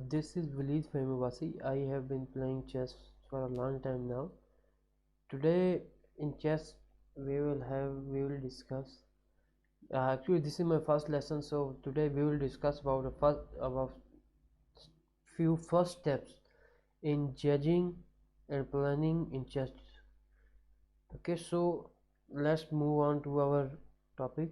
This is Walid Fahimabasi. I have been playing chess for a long time now. Today in chess we will discuss. Actually, this is my first lesson, so today we will discuss about few first steps in judging and planning in chess. Okay, so let's move on to our topic.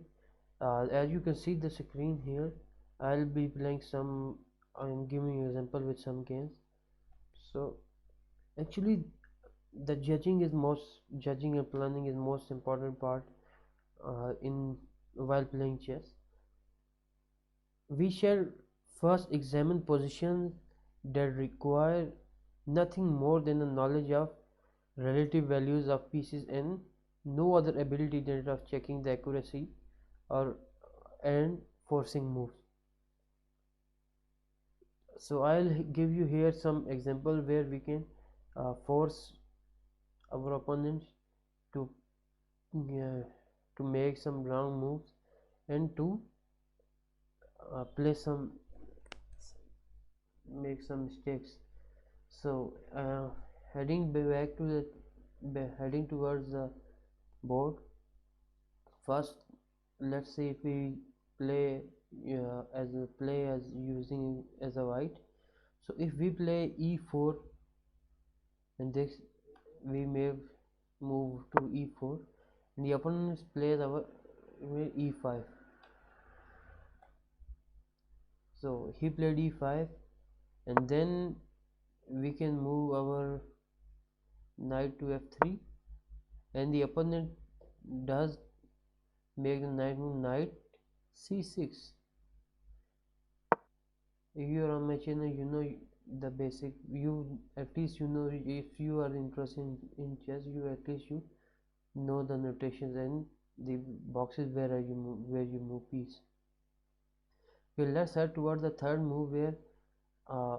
As you can see the screen here, I'll be playing some. I'm giving you example with some games. So actually the judging and planning is most important part in while playing chess. We shall first examine positions that require nothing more than a knowledge of relative values of pieces and no other ability than of checking the accuracy or and forcing moves. So I'll give you here some example where we can force our opponents to uh, to make some wrong moves and to play some make some mistakes. So heading back to the heading towards the board. First, let's say if we play as using as a white. So if we play e4 and this we may move to e4 and the opponent plays our e5. So he played e5 and then we can move our knight to f3 and the opponent does make the knight move knight c6. If you are on my channel, you know the basic, you at least you know, if you are interested in chess, you at least you know the notations and the boxes where you move piece. Okay, let's head towards the third move where uh,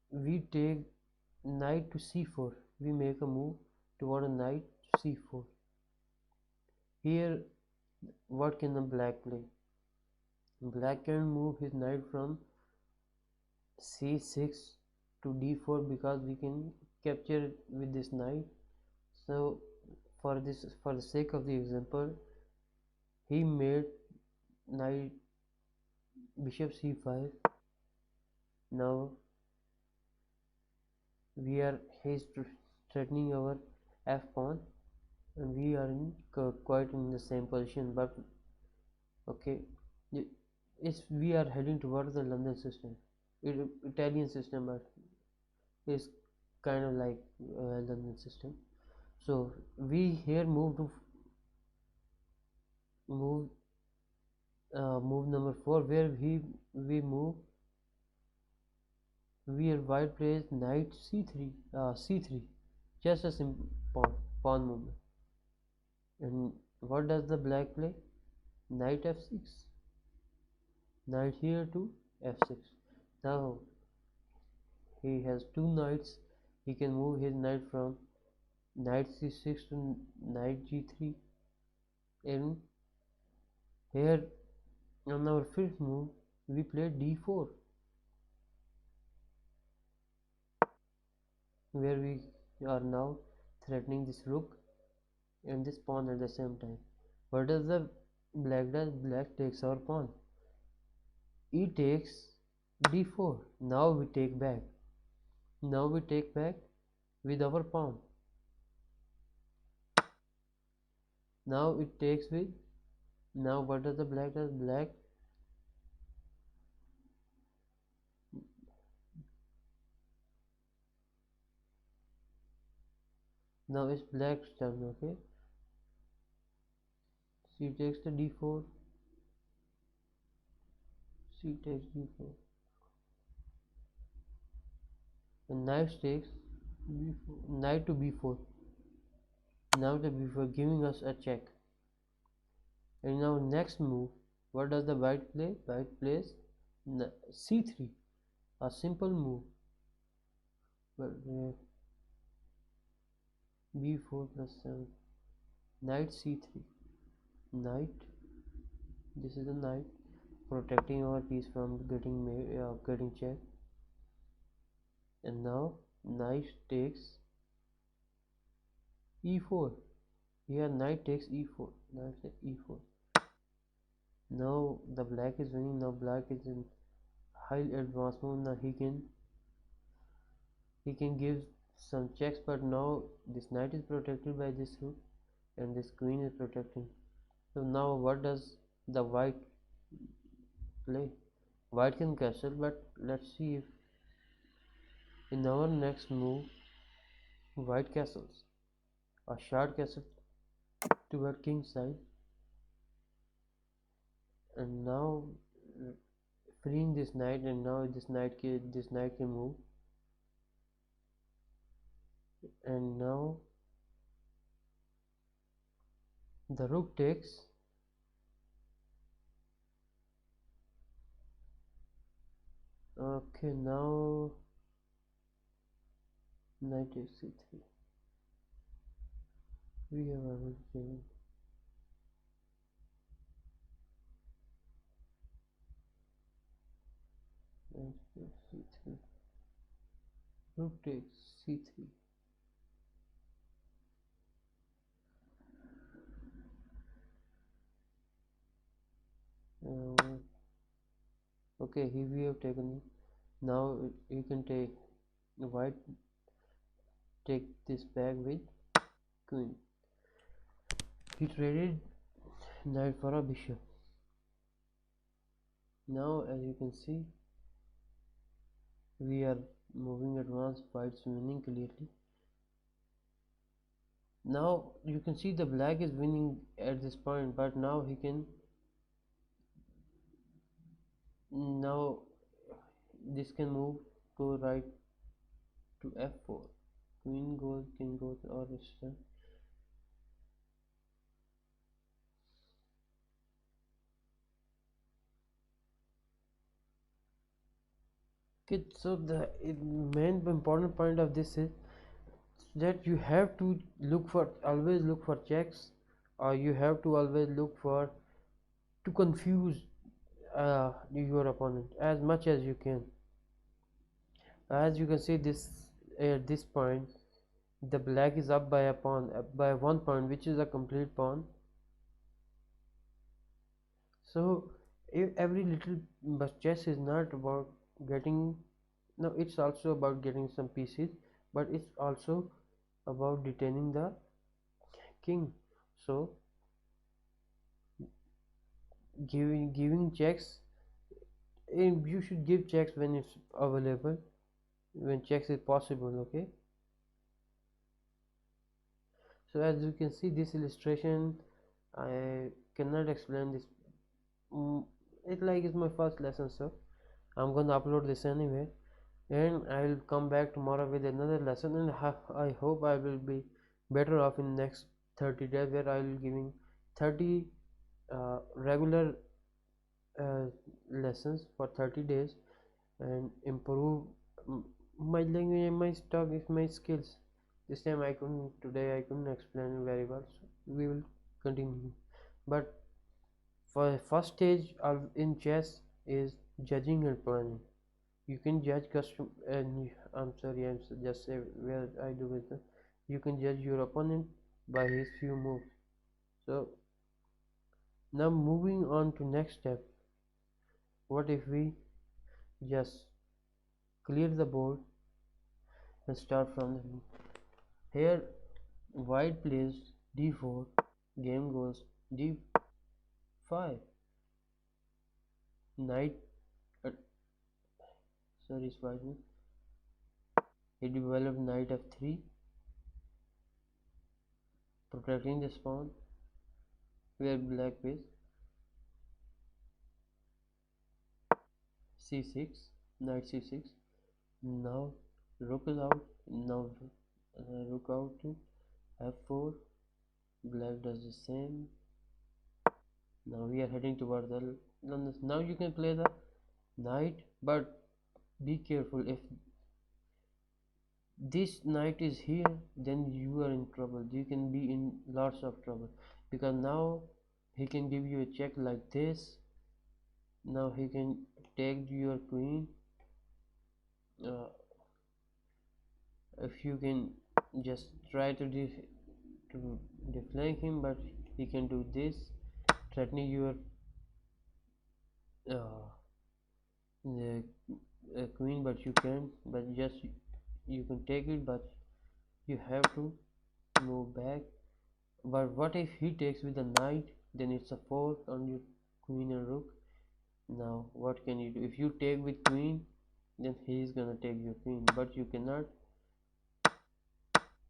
we take knight to c4. We make a move toward a knight c4. Here what can the black play? Black can move his knight from c6 to d4 because we can capture it with this knight. So for the sake of the example, he made knight bishop c5. Now he's threatening our f pawn and we are quite in the same position, but okay, we are heading towards the London system, Italian system, but it's kind of like London system. So we here move move number 4 where we move where white plays knight c3, just a simple pawn movement. And what does the black play? Knight f6, knight here to f6. Now he has two knights. He can move his knight from knight c6 to knight g3, and here on our fifth move we play d4 where we are now threatening this rook and this pawn at the same time. What does the black does? Black takes our pawn. He takes d4. Now we take back. Now we take back with our pawn. Now it takes with. Now what does the black does? Black now it's black's turn. Okay, she takes the d4. She takes d4. And knight takes b4. Knight to b4. Now the b4 giving us a check. And now next move, what does the white play? White plays c3, a simple move. But b4 plus 7, knight c3, knight. This is the knight. protecting our piece from getting checked. And now knight takes e4. Here knight takes e4. Knight takes e4. Now the black is winning. Now black is in high advanced mode. Now he can give some checks, but now this knight is protected by this rook and this queen is protecting. So now what does the white play? White can castle, but let's see if in our next move white castles a shard castle toward king side, and now freeing this knight, and now this knight can move, and now the rook takes. Okay, now knight takes c3. We have already taken. Knight takes c3. Rook takes c3. Uh, okay, here we have taken. Now you can take white take this back with queen. He traded knight for a bishop. Now as you can see we are moving advanced, white's winning clearly. Now you can see the black is winning at this point, but now he can, now this can move to right to f4. Queen goes, king goes, or resistance. Okay, so the main important point of this is that you have to always look for checks, or you have to always look for to confuse your opponent as much as you can. As you can see this at this point the black is up by a pawn, by 1 point, which is a complete pawn. So if every little, but chess is not about getting, no, it's also about getting some pieces, but it's also about detaining the king. So giving checks, you should give checks when it's available, when checks is possible. Okay, so as you can see this illustration, I cannot explain this. It like it's my first lesson, so I'm gonna upload this anyway, and I'll come back tomorrow with another lesson, and I hope I will be better off in next 30 days, where I will giving 30 regular uh, lessons for 30 days, and improve my language and my stock is my skills. This time I couldn't explain very well, so we will continue. But for first stage of in chess is judging and planning. You can judge custom, and I'm sorry, just say where I do with the, you can judge your opponent by his few moves. So now moving on to next step, what if we just clear the board and start from the move. Here white plays d4, game goes d5, knight, uh, sorry, excuse me, he developed knight f3, protecting this pawn, where black plays c6, knight c6. Now rook is out. Now rook out to f4. Black does the same. Now we are heading toward the, now you can play the knight, but be careful. If this knight is here, then you are in trouble. You can be in lots of trouble, because now he can give you a check like this. Now he can take your queen. uh, if you can just try to deflect him, but he can do this, threatening your uh, the queen, but you can, but just you can take it, but you have to move back. But what if he takes with the knight? Then it's a fork on your queen and rook. Now what can you do? If you take with queen, then he is gonna take your queen, but you cannot.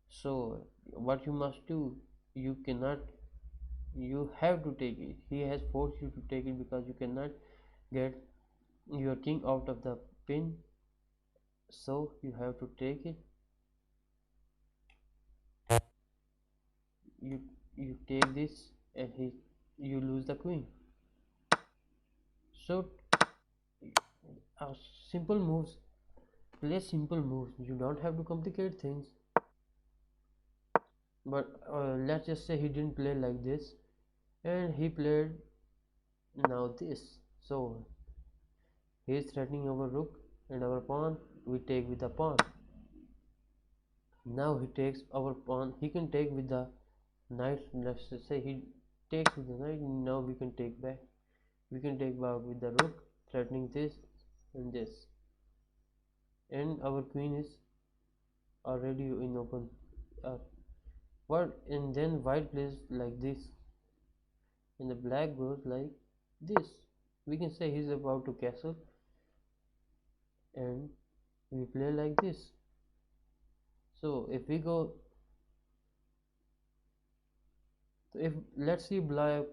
So what you must do, you cannot, you have to take it. He has forced you to take it because you cannot get your king out of the pin, so you have to take it. You take this, and you lose the queen. So simple moves, play simple moves, you don't have to complicate things. But let's just say he didn't play like this, and he played now this. So he is threatening our rook and our pawn. We take with the pawn. Now he takes our pawn. He can take with the knight. Let's just say he takes with the knight. Now we can take back. We can take back with the rook, threatening this and this, and our queen is already in open. uh, what, and then white plays like this, and the black goes like this. We can say he's about to castle, and we play like this. So if we go, if let's see black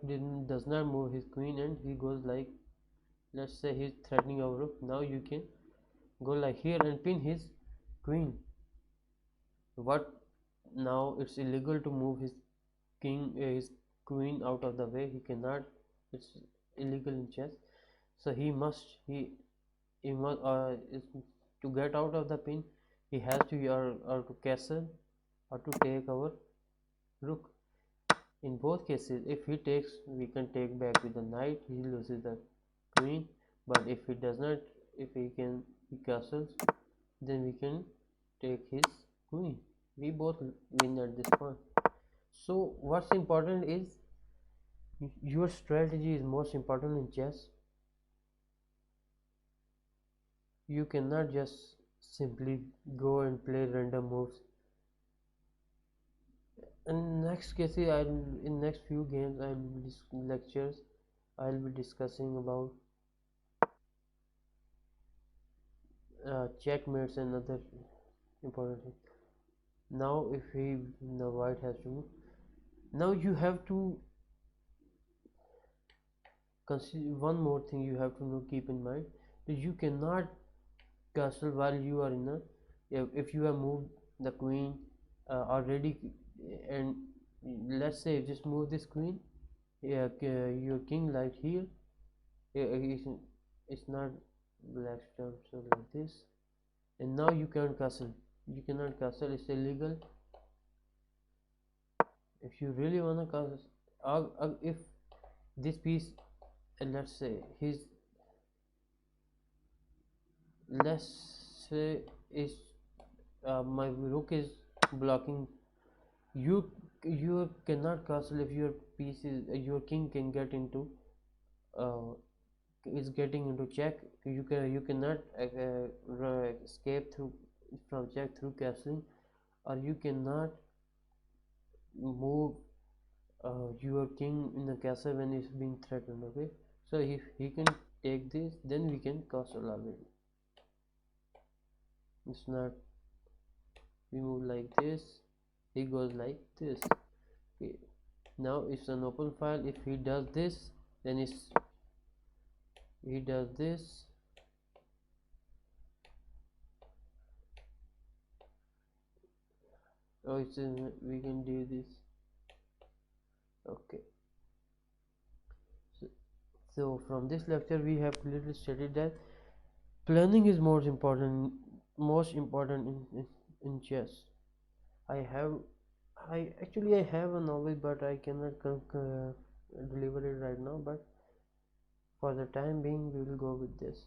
does not move his queen, and he goes like, let's say he's threatening our rook. Now you can go like here and pin his queen. What, now it's illegal to move his his queen out of the way. He cannot, it's illegal in chess. So he must to get out of the pin, he has to or to castle or to take our rook. In both cases, if he takes, we can take back with the knight, he loses the queen. But if he does not, if he castles, then we can take his queen. We both win at this point. So what's important is your strategy is most important in chess. You cannot just simply go and play random moves. In next cases, in next few games, lectures, I'll be discussing about checkmates and other important things. Now if he, the white has to move. Now you have to consider one more thing. You have to know, keep in mind that you cannot castle while you are in a, if you have moved the queen already, and let's say just move this queen, yeah, your king like here, it's not black stone, so like this, and now you can't castle. You cannot castle, it's illegal. If you really wanna castle, if this piece, let's say his, let's say is my rook is blocking, you you cannot castle. If your piece is, your king can get into uh, is getting into check, you cannot escape through from check through castling, or you cannot move your king in the castle when it's being threatened. Okay, so if he can take this, then we can castle already. It's not, we move like this, he goes like this. Okay, now it's an open file. If he does this, then he does this, oh it's in, we can do this. Okay, so, so from this lecture we have clearly stated that planning is most important in chess. I have, I have a knowledge, but I cannot deliver it right now. But For the time being we will go with this.